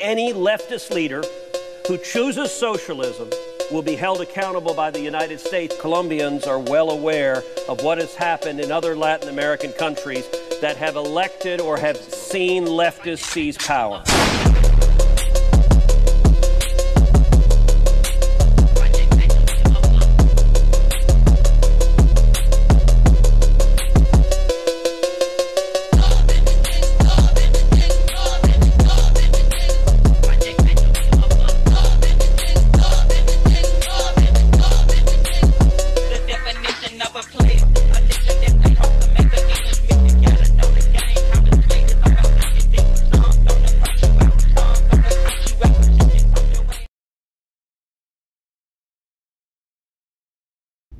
any leftist leader who chooses socialism will be held accountable by the United States. Colombians are well aware of what has happened in other Latin American countries that have elected or have seen leftists seize power.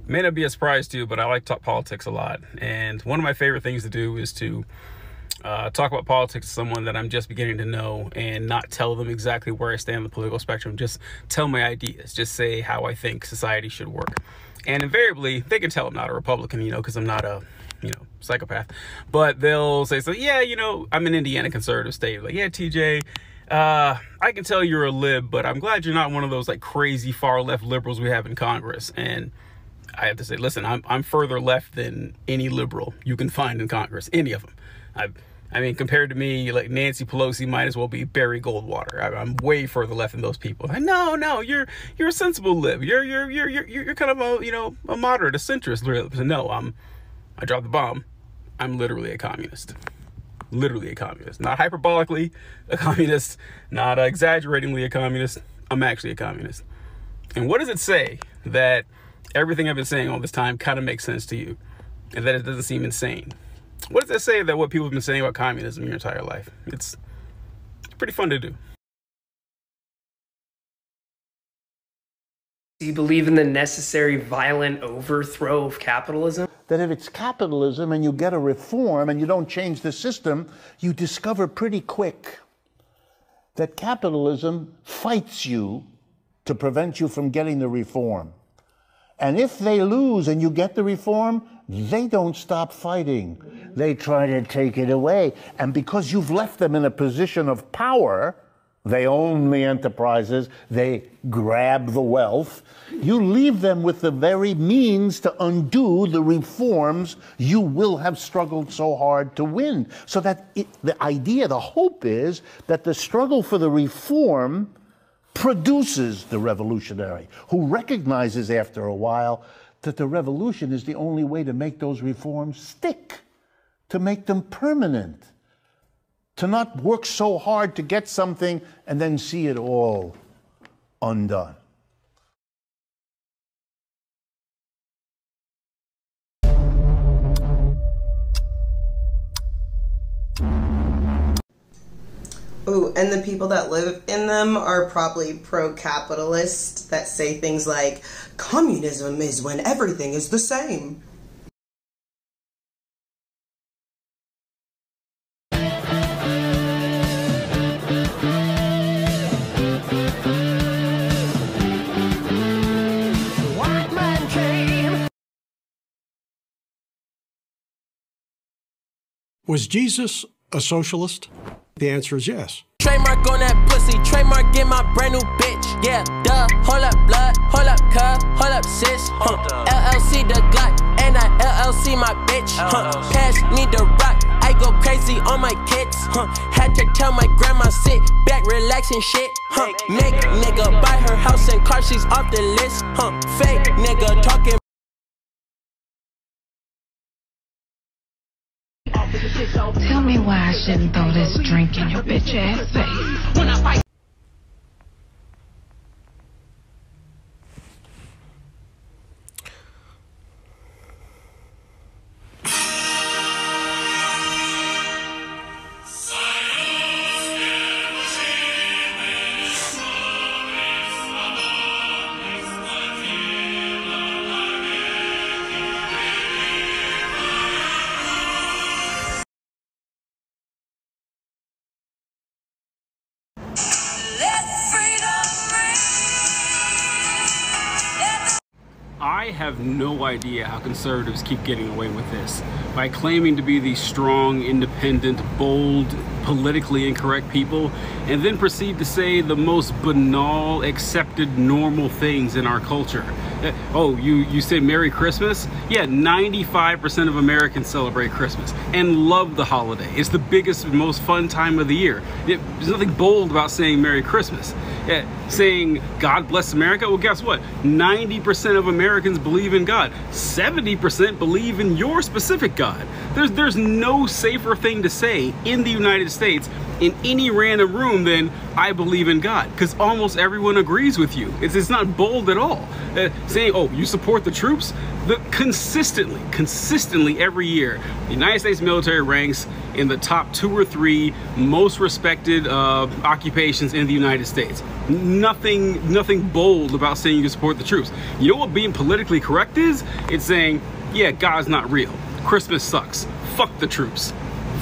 May not be a surprise to you, but I like to talk politics a lot. And one of my favorite things to do is to talk about politics to someone that I'm just beginning to know and not tell them exactly where I stand on the political spectrum. Just tell my ideas. Just say how I think society should work. And invariably, they can tell I'm not a Republican, because I'm not a, psychopath. But they'll say, so, yeah, I'm an Indiana conservative state. Like, yeah, TJ, I can tell you're a lib, but I'm glad you're not one of those like crazy far left liberals we have in Congress. And I have to say, listen, I'm further left than any liberal you can find in Congress, any of them. I mean, compared to me, like Nancy Pelosi might as well be Barry Goldwater. I'm way further left than those people. No, you're a sensible lib. You're kind of a moderate, a centrist lib. No, I dropped the bomb. I'm literally a communist. Literally a communist. Not hyperbolically a communist, not exaggeratingly a communist. I'm actually a communist. And what does it say that everything I've been saying all this time kind of makes sense to you and that it doesn't seem insane? What does that say that what people have been saying about communism your entire life? It's pretty fun to do. Do you believe in the necessary violent overthrow of capitalism? That if it's capitalism and you get a reform and you don't change the system, you discover pretty quick that capitalism fights you to prevent you from getting the reform. And if they lose and you get the reform, they don't stop fighting. They try to take it away. And because you've left them in a position of power, they own the enterprises, they grab the wealth, you leave them with the very means to undo the reforms you will have struggled so hard to win. So that the idea, the hope is that the struggle for the reform produces the revolutionary, who recognizes after a while that the revolution is the only way to make those reforms stick, to make them permanent, to not work so hard to get something and then see it all undone. Ooh, and the people that live in them are probably pro-capitalist that say things like, communism is when everything is the same. Was Jesus a socialist? The answer is yes. Trademark on that pussy, trademark in my brand new bitch. Yeah, duh, hold up blood, hold up cuz, hold up sis. LLC the Glock, and I LLC my bitch. Pass me the rock, I go crazy on my kids. Had to tell my grandma sit back, relax and shit. Make nigga buy her house and car, she's off the list. Fake nigga talking. Tell me why I shouldn't throw this drink in your bitch ass face. When I fight. I have no idea how conservatives keep getting away with this by claiming to be these strong, independent, bold, politically incorrect people, and then proceed to say the most banal, accepted, normal things in our culture. Oh, you say Merry Christmas? Yeah, 95% of Americans celebrate Christmas and love the holiday. It's the biggest, most fun time of the year. There's nothing bold about saying Merry Christmas. Saying God bless America? Well, guess what? 90% of Americans believe in God. 70% believe in your specific God. There's no safer thing to say in the United States in any random room than I believe in God, because almost everyone agrees with you. It's not bold at all. Saying, oh, you support the troops? Consistently every year, the United States military ranks in the top 2 or 3 most respected occupations in the United States. Nothing bold about saying you support the troops. You know what being politically correct is? It's saying, yeah, God's not real. Christmas sucks. Fuck the troops.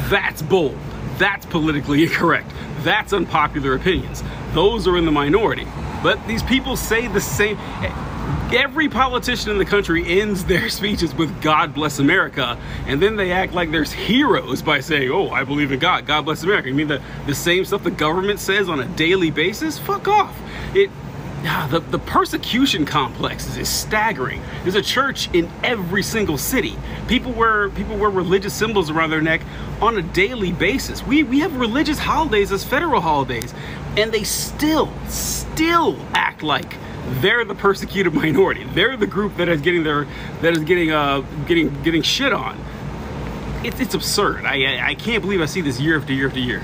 That's bold. That's politically incorrect. That's unpopular opinions. Those are in the minority. But these people say the same. Every politician in the country ends their speeches with God bless America, and then they act like there's heroes by saying, oh, I believe in God, God bless America. You mean the same stuff the government says on a daily basis? Fuck off. The persecution complex is staggering. There's a church in every single city. People wear religious symbols around their neck on a daily basis. We have religious holidays as federal holidays, and they still act like they're the persecuted minority. They're the group that is getting shit on. It's absurd. I can't believe I see this year after year after year.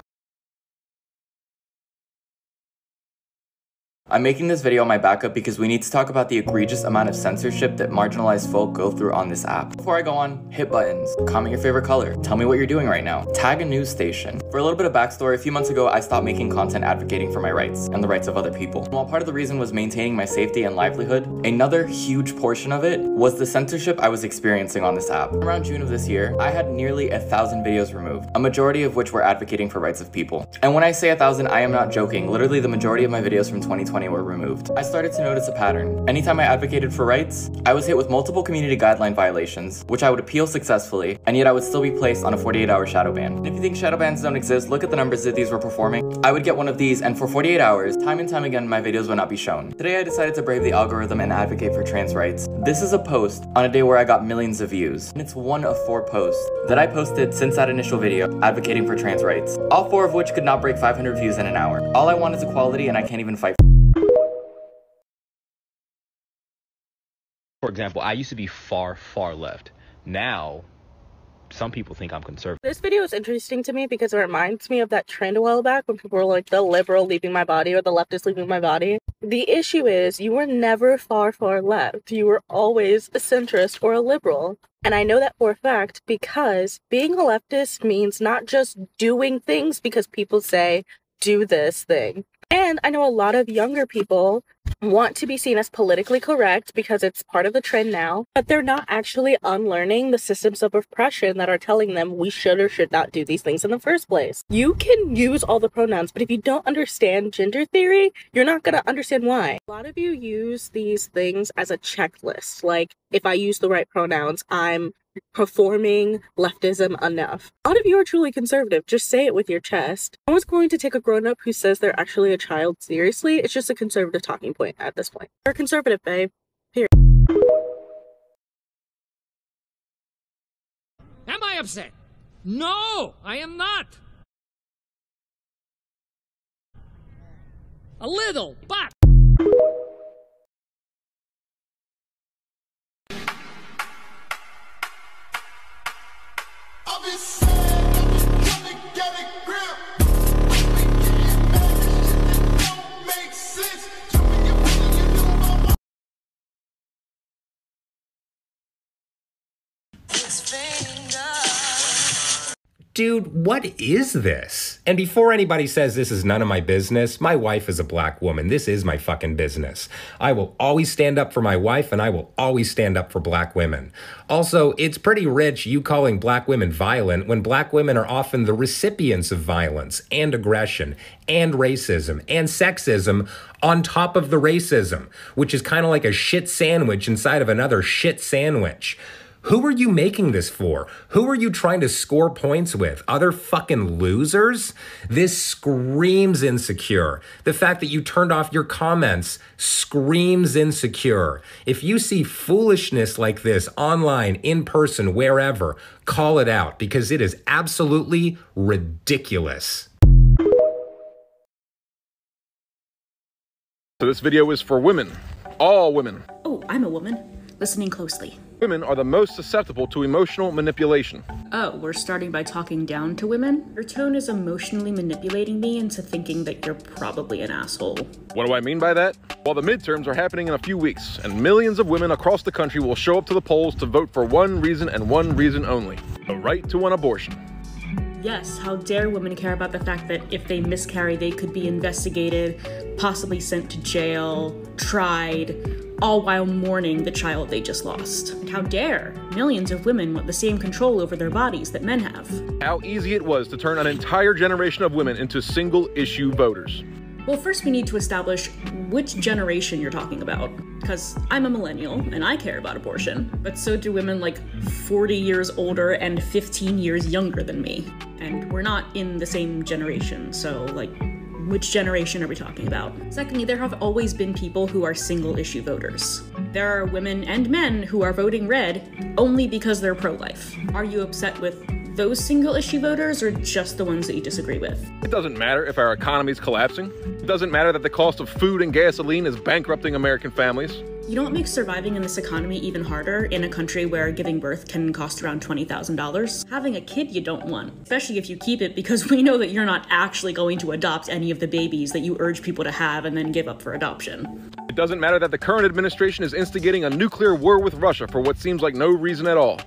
I'm making this video on my backup because we need to talk about the egregious amount of censorship that marginalized folk go through on this app. Before I go on, hit buttons, comment your favorite color, tell me what you're doing right now, tag a news station. For a little bit of backstory, a few months ago I stopped making content advocating for my rights and the rights of other people. And while part of the reason was maintaining my safety and livelihood, another huge portion of it was the censorship I was experiencing on this app. Around June of this year, I had nearly 1,000 videos removed, a majority of which were advocating for rights of people. And when I say 1,000, I am not joking. Literally the majority of my videos from 2020 were removed. I started to notice a pattern. Anytime I advocated for rights, I was hit with multiple community guideline violations, which I would appeal successfully, and yet I would still be placed on a 48-hour shadow ban. And if you think shadow bans don't exist, look at the numbers that these were performing. I would get one of these, and for 48 hours, time and time again, my videos would not be shown. Today I decided to brave the algorithm and advocate for trans rights. This is a post on a day where I got millions of views, and it's one of 4 posts that I posted since that initial video advocating for trans rights. All 4 of which could not break 500 views in an hour. All I want is equality, and I can't even fight. For example, I used to be far left. Now, some people think I'm conservative. This video is interesting to me because it reminds me of that trend a while back when people were like, the liberal leaving my body or the leftist leaving my body. The issue is you were never far left. You were always a centrist or a liberal. And I know that for a fact because being a leftist means not just doing things because people say, do this thing. And I know a lot of younger people want to be seen as politically correct because it's part of the trend now, but they're not actually unlearning the systems of oppression that are telling them we should or should not do these things in the first place. You can use all the pronouns, but if you don't understand gender theory, you're not going to understand why. A lot of you use these things as a checklist. Like, if I use the right pronouns, I'm performing leftism enough. A lot of you are truly conservative. Just say it with your chest. No one's going to take a grown-up who says they're actually a child seriously. It's just a conservative talking point at this point. You're a conservative, babe. Period. Am I upset? No, I am not. A little, but... dude, what is this? And before anybody says this is none of my business, my wife is a black woman. This is my fucking business. I will always stand up for my wife, and I will always stand up for black women. Also, it's pretty rich you calling black women violent when black women are often the recipients of violence and aggression and racism and sexism on top of the racism, which is kind of like a shit sandwich inside of another shit sandwich. Who are you making this for? Who are you trying to score points with? Other fucking losers? This screams insecure. The fact that you turned off your comments screams insecure. If you see foolishness like this online, in person, wherever, call it out because it is absolutely ridiculous. So this video is for women. All women. Oh, I'm a woman. Listening closely. Women are the most susceptible to emotional manipulation. Oh, we're starting by talking down to women? Your tone is emotionally manipulating me into thinking that you're probably an asshole. What do I mean by that? Well, the midterms are happening in a few weeks, and millions of women across the country will show up to the polls to vote for one reason and one reason only: the right to an abortion. Yes, how dare women care about the fact that if they miscarry, they could be investigated, possibly sent to jail, tried, all while mourning the child they just lost. And how dare millions of women want the same control over their bodies that men have. How easy it was to turn an entire generation of women into single-issue voters. Well, first we need to establish which generation you're talking about. Because I'm a millennial, and I care about abortion, but so do women like 40 years older and 15 years younger than me. And we're not in the same generation, so like, which generation are we talking about? Secondly, there have always been people who are single-issue voters. There are women and men who are voting red only because they're pro-life. Are you upset with those single-issue voters or just the ones that you disagree with? It doesn't matter if our economy is collapsing. It doesn't matter that the cost of food and gasoline is bankrupting American families. You know what makes surviving in this economy even harder in a country where giving birth can cost around $20,000? Having a kid you don't want, especially if you keep it, because we know that you're not actually going to adopt any of the babies that you urge people to have and then give up for adoption. It doesn't matter that the current administration is instigating a nuclear war with Russia for what seems like no reason at all.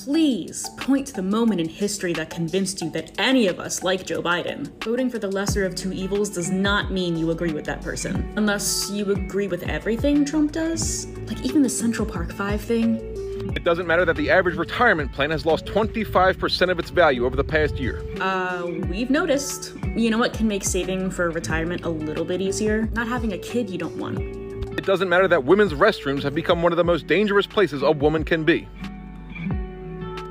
Please point to the moment in history that convinced you that any of us like Joe Biden. Voting for the lesser of two evils does not mean you agree with that person. Unless you agree with everything Trump does. Like even the Central Park 5 thing. It doesn't matter that the average retirement plan has lost 25% of its value over the past year. We've noticed. You know what can make saving for retirement a little bit easier? Not having a kid you don't want. It doesn't matter that women's restrooms have become one of the most dangerous places a woman can be.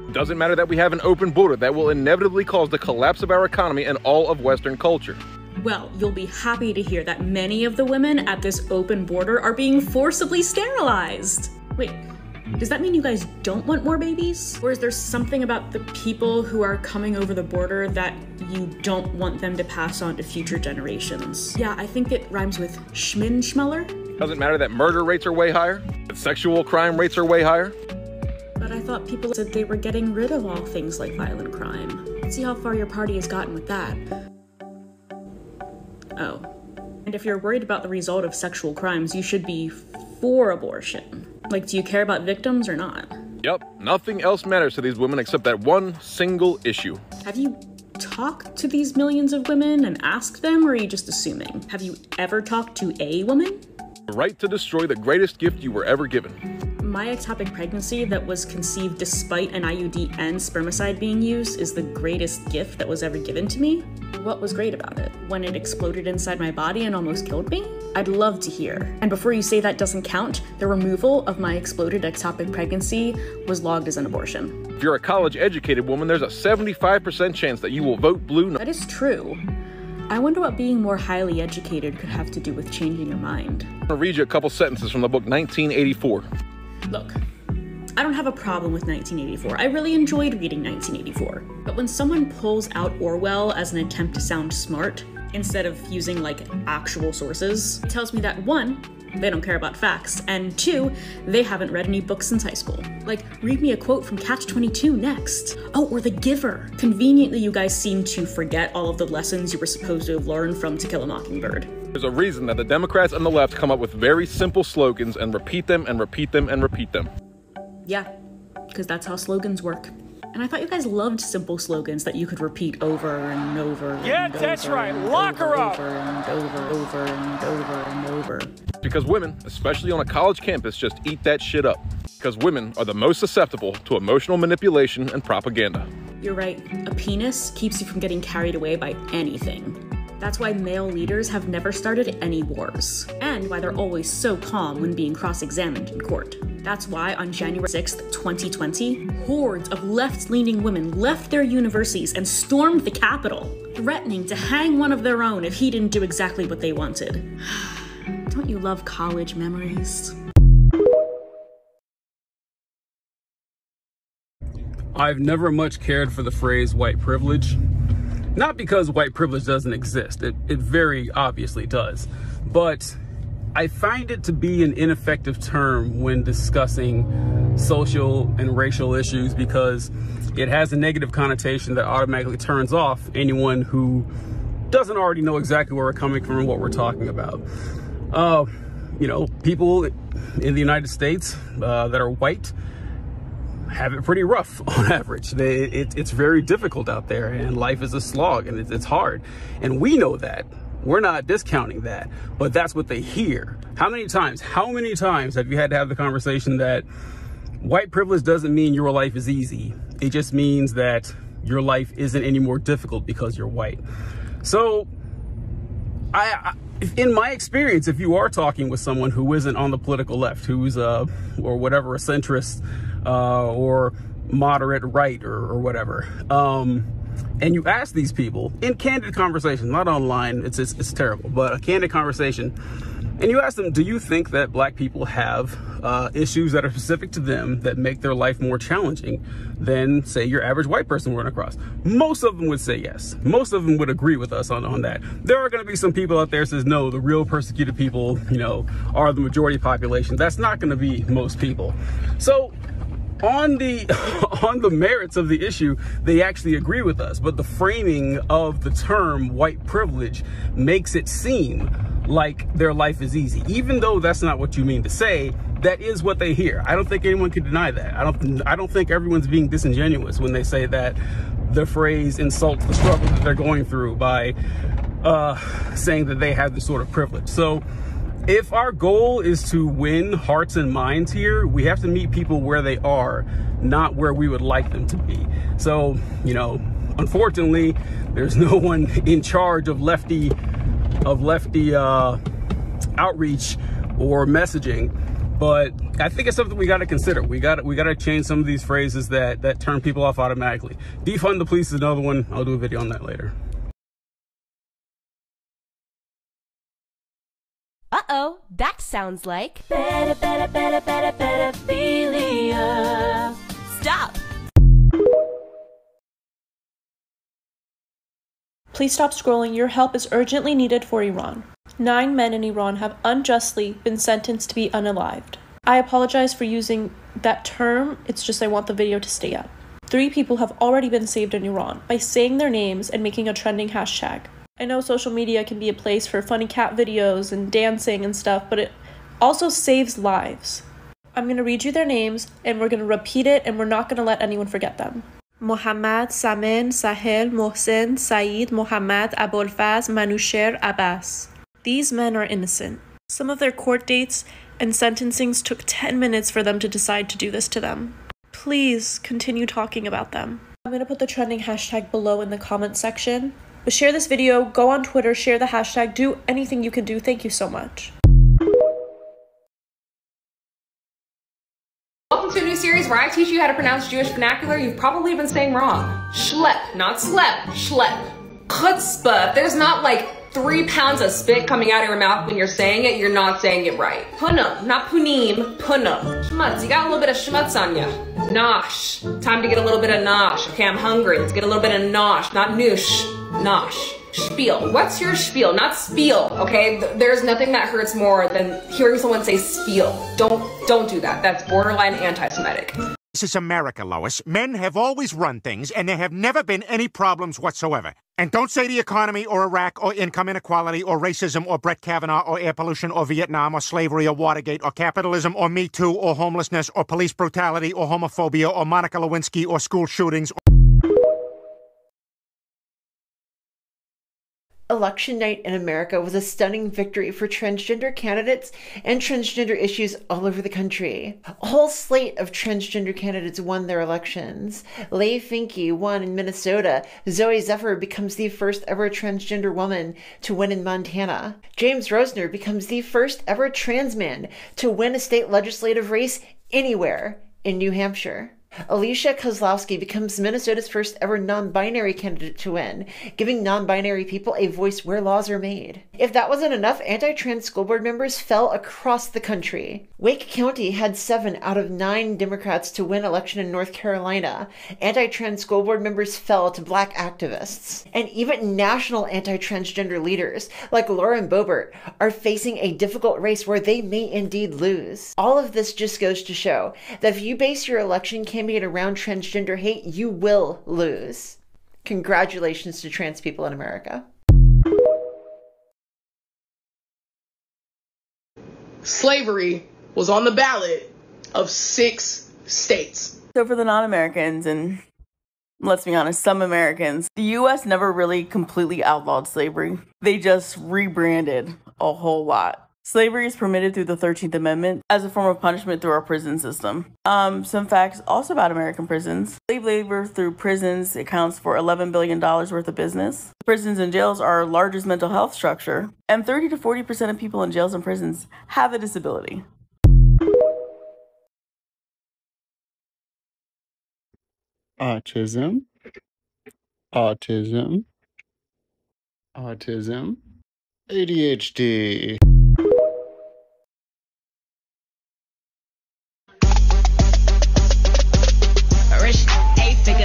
It doesn't matter that we have an open border that will inevitably cause the collapse of our economy and all of Western culture. Well, you'll be happy to hear that many of the women at this open border are being forcibly sterilized. Wait, does that mean you guys don't want more babies? Or is there something about the people who are coming over the border that you don't want them to pass on to future generations? Yeah, I think it rhymes with schmin-schmeller. Doesn't matter that murder rates are way higher, that sexual crime rates are way higher. But I thought people said they were getting rid of all things like violent crime. Let's see how far your party has gotten with that. Oh. And if you're worried about the result of sexual crimes, you should be for abortion. Like, do you care about victims or not? Yep, nothing else matters to these women except that one single issue. Have you talked to these millions of women and asked them, or are you just assuming? Have you ever talked to a woman? The right to destroy the greatest gift you were ever given. My ectopic pregnancy that was conceived despite an IUD and spermicide being used is the greatest gift that was ever given to me. What was great about it? When it exploded inside my body and almost killed me? I'd love to hear. And before you say that doesn't count, the removal of my exploded ectopic pregnancy was logged as an abortion. If you're a college-educated woman, there's a 75% chance that you will vote blue. That is true. I wonder what being more highly educated could have to do with changing your mind. I'm gonna read you a couple sentences from the book 1984. Look, I don't have a problem with 1984. I really enjoyed reading 1984. But when someone pulls out Orwell as an attempt to sound smart, instead of using like actual sources, it tells me that one, they don't care about facts, and two, they haven't read any books since high school. Like, read me a quote from Catch-22 next. Oh, or The Giver. Conveniently, you guys seem to forget all of the lessons you were supposed to have learned from To Kill a Mockingbird. There's a reason that the Democrats and the left come up with very simple slogans and repeat them and repeat them and repeat them. Yeah, because that's how slogans work. And I thought you guys loved simple slogans that you could repeat over and over. Yeah, that's right. Lock her up. Over and over and over and over. Because women, especially on a college campus, just eat that shit up. Because women are the most susceptible to emotional manipulation and propaganda. You're right. A penis keeps you from getting carried away by anything. That's why male leaders have never started any wars, and why they're always so calm when being cross-examined in court. That's why on January 6th, 2020, hordes of left-leaning women left their universities and stormed the Capitol, threatening to hang one of their own if he didn't do exactly what they wanted. Don't you love college memories? I've never much cared for the phrase white privilege. Not because white privilege doesn't exist, it very obviously does, but I find it to be an ineffective term when discussing social and racial issues because it has a negative connotation that automatically turns off anyone who doesn't already know exactly where we're coming from and what we're talking about. You know, people in the United States that are white have it pretty rough on average. It's very difficult out there, and life is a slog, and it's hard. And we know that. We're not discounting that, but that's what they hear. How many times have you had to have the conversation that white privilege doesn't mean your life is easy? It just means that your life isn't any more difficult because you're white. So in my experience, if you are talking with someone who isn't on the political left, who's or whatever, a centrist, or moderate right or whatever, and you ask these people in candid conversation, not online, it's terrible, but a candid conversation, and you ask them, do you think that black people have issues that are specific to them that make their life more challenging than, say, your average white person we're across? Most of them would say yes. Most of them would agree with us on that. There are going to be some people out there that says, no, the real persecuted people, you know, are the majority population. That's not going to be most people. So on the merits of the issue, they actually agree with us, but the framing of the term white privilege makes it seem like their life is easy, even though that's not what you mean to say. That is what they hear. I don't think anyone can deny that. I don't think everyone's being disingenuous when they say that the phrase insults the struggle that they're going through by saying that they have this sort of privilege. So if our goal is to win hearts and minds here, we have to meet people where they are, not where we would like them to be. So, you know, unfortunately, there's no one in charge of lefty outreach or messaging, but I think it's something we got to consider. We got to change some of these phrases that turn people off automatically. Defund the police is another one. I'll do a video on that later. Uh-oh, that sounds like pedophilia. Stop. Please stop scrolling. Your help is urgently needed for Iran. 9 men in Iran have unjustly been sentenced to be unalived. I apologize for using that term. It's just I want the video to stay up. 3 people have already been saved in Iran by saying their names and making a trending hashtag. I know social media can be a place for funny cat videos and dancing and stuff, but it also saves lives. I'm going to read you their names, and we're going to repeat it, and we're not going to let anyone forget them. Mohammad, Samin, Sahel, Mohsen, Saeed, Mohammad, Abolfaz, Manusher, Abbas. These men are innocent. Some of their court dates and sentencings took 10 minutes for them to decide to do this to them. Please continue talking about them. I'm going to put the trending hashtag below in the comments section. But share this video, go on Twitter, share the hashtag, do anything you can do. Thank you so much. Welcome to a new series where I teach you how to pronounce Jewish vernacular you've probably been saying wrong. Schlep, not slep, schlep. Chutzpah. If there's not like 3 pounds of spit coming out of your mouth when you're saying it, you're not saying it right. Punam, not punim, punam. Schmutz, you got a little bit of schmutz on you. Nosh, time to get a little bit of nosh. Okay, I'm hungry, let's get a little bit of nosh, not noosh. Nosh. Spiel. What's your spiel? Not spiel, okay? There's nothing that hurts more than hearing someone say spiel. Don't do that. That's borderline anti-Semitic. This is America, Lois. Men have always run things, and there have never been any problems whatsoever. And don't say the economy or Iraq or income inequality or racism or Brett Kavanaugh or air pollution or Vietnam or slavery or Watergate or capitalism or Me Too or homelessness or police brutality or homophobia or Monica Lewinsky or school shootings. Election night in America was a stunning victory for transgender candidates and transgender issues all over the country. A whole slate of transgender candidates won their elections. Leigh Finke won in Minnesota. Zoe Zephyr becomes the first ever transgender woman to win in Montana. James Rosner becomes the first ever trans man to win a state legislative race anywhere in New Hampshire. Alicia Kozlowski becomes Minnesota's first ever non-binary candidate to win, giving non-binary people a voice where laws are made. If that wasn't enough, anti-trans school board members fell across the country. Wake County had 7 out of 9 Democrats to win election in North Carolina. Anti-trans school board members fell to black activists. And even national anti-transgender leaders, like Lauren Boebert, are facing a difficult race where they may indeed lose. All of this just goes to show that if you base your election campaign around transgender hate, you will lose. Congratulations to trans people in America. Slavery was on the ballot of 6 states. So for the non-Americans, and let's be honest, some Americans, the U.S. never really completely outlawed slavery. They just rebranded a whole lot. Slavery is permitted through the 13th Amendment as a form of punishment through our prison system. Some facts also about American prisons. Slave labor through prisons accounts for $11 billion worth of business. Prisons and jails are our largest mental health structure, and 30 to 40% of people in jails and prisons have a disability. Autism, autism, autism, ADHD.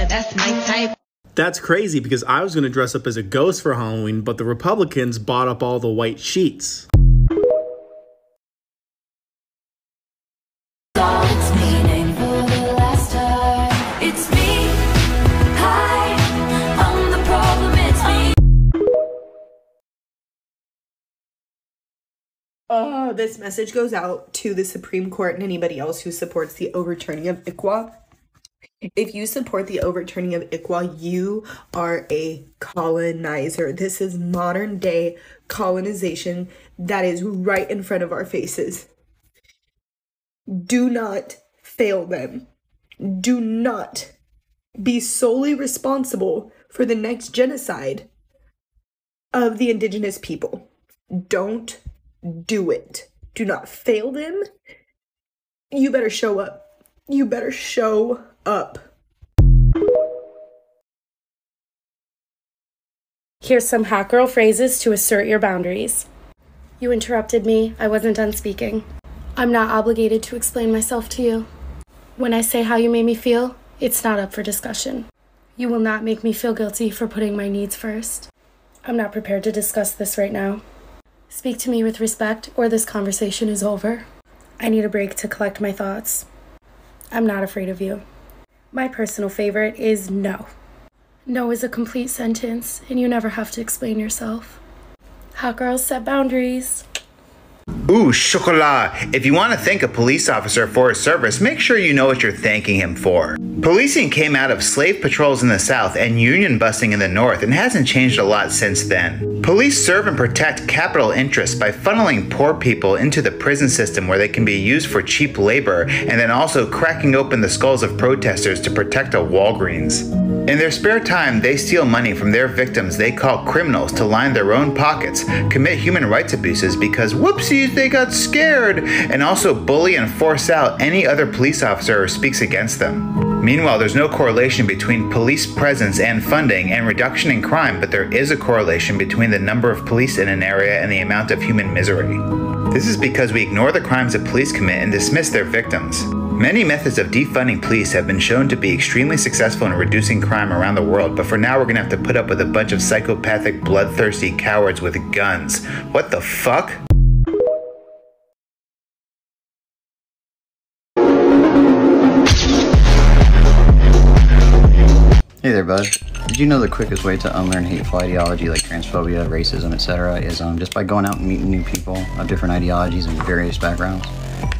That's my type. That's crazy because I was going to dress up as a ghost for Halloween, but the Republicans bought up all the white sheets. This message goes out to the Supreme Court and anybody else who supports the overturning of ICWA. If you support the overturning of ICWA, you are a colonizer. This is modern day colonization that is right in front of our faces. Do not fail them. Do not be solely responsible for the next genocide of the indigenous people. Don't do it. Do not fail them. You better show up. You better show up. Here's some hot girl phrases to assert your boundaries. You interrupted me. I wasn't done speaking. I'm not obligated to explain myself to you. When I say how you made me feel, it's not up for discussion. You will not make me feel guilty for putting my needs first. I'm not prepared to discuss this right now. Speak to me with respect, or this conversation is over. I need a break to collect my thoughts. I'm not afraid of you. My personal favorite is no. No is a complete sentence, and you never have to explain yourself. Hot girls set boundaries. Ooh, chocolat. If you want to thank a police officer for his service, make sure you know what you're thanking him for. Policing came out of slave patrols in the South and union busting in the North and hasn't changed a lot since then. Police serve and protect capital interests by funneling poor people into the prison system where they can be used for cheap labor, and then also cracking open the skulls of protesters to protect a Walgreens. In their spare time, they steal money from their victims they call criminals to line their own pockets, commit human rights abuses because whoopsies, they got scared, and also bully and force out any other police officer who speaks against them. Meanwhile, there's no correlation between police presence and funding and reduction in crime, but there is a correlation between the number of police in an area and the amount of human misery. This is because we ignore the crimes that police commit and dismiss their victims. Many methods of defunding police have been shown to be extremely successful in reducing crime around the world, but for now we're gonna have to put up with a bunch of psychopathic, bloodthirsty cowards with guns. What the fuck? Hey there, bud. Did you know the quickest way to unlearn hateful ideology like transphobia, racism, etc. is just by going out and meeting new people of different ideologies and various backgrounds?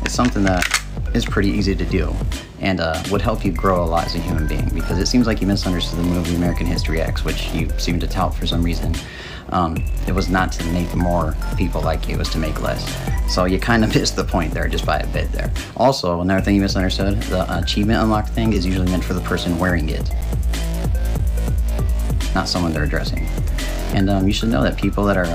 It's something that is pretty easy to do and would help you grow a lot as a human being, because it seems like you misunderstood the movie American History X, which you seem to tout for some reason. It was not to make more people like you, it was to make less. So you kind of missed the point there just by a bit there. Also, another thing you misunderstood, the achievement unlock thing is usually meant for the person wearing it, not someone they're addressing. And you should know that people that are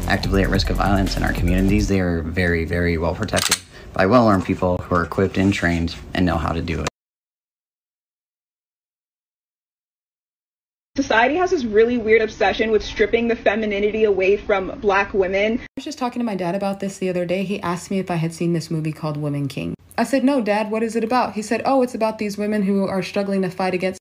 actively at risk of violence in our communities, they are very, very well protected by well-armed people who are equipped and trained and know how to do it. Society has this really weird obsession with stripping the femininity away from Black women. I was just talking to my dad about this the other day. He asked me if I had seen this movie called Women King. I said, no, Dad, what is it about? He said, oh, it's about these women who are struggling to fight against...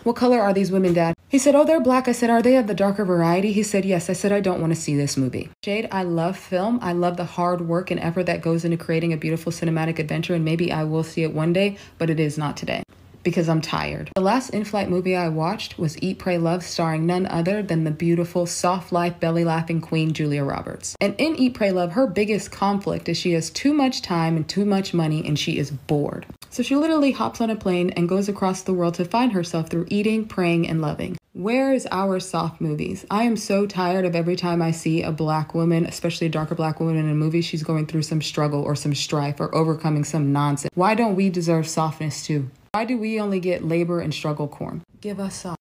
What color are these women, Dad? He said, oh, they're Black. I said, are they of the darker variety? He said, yes. I said, I don't want to see this movie. Jade, I love film. I love the hard work and effort that goes into creating a beautiful cinematic adventure, and maybe I will see it one day, but it is not today, because I'm tired. The last in-flight movie I watched was Eat, Pray, Love, starring none other than the beautiful, soft-life, belly-laughing queen, Julia Roberts. And in Eat, Pray, Love, her biggest conflict is she has too much time and too much money, and she is bored. So she literally hops on a plane and goes across the world to find herself through eating, praying, and loving. Where is our soft movies? I am so tired of every time I see a Black woman, especially a darker Black woman in a movie, she's going through some struggle or some strife or overcoming some nonsense. Why don't we deserve softness too? Why do we only get labor and struggle corn? Give us soft.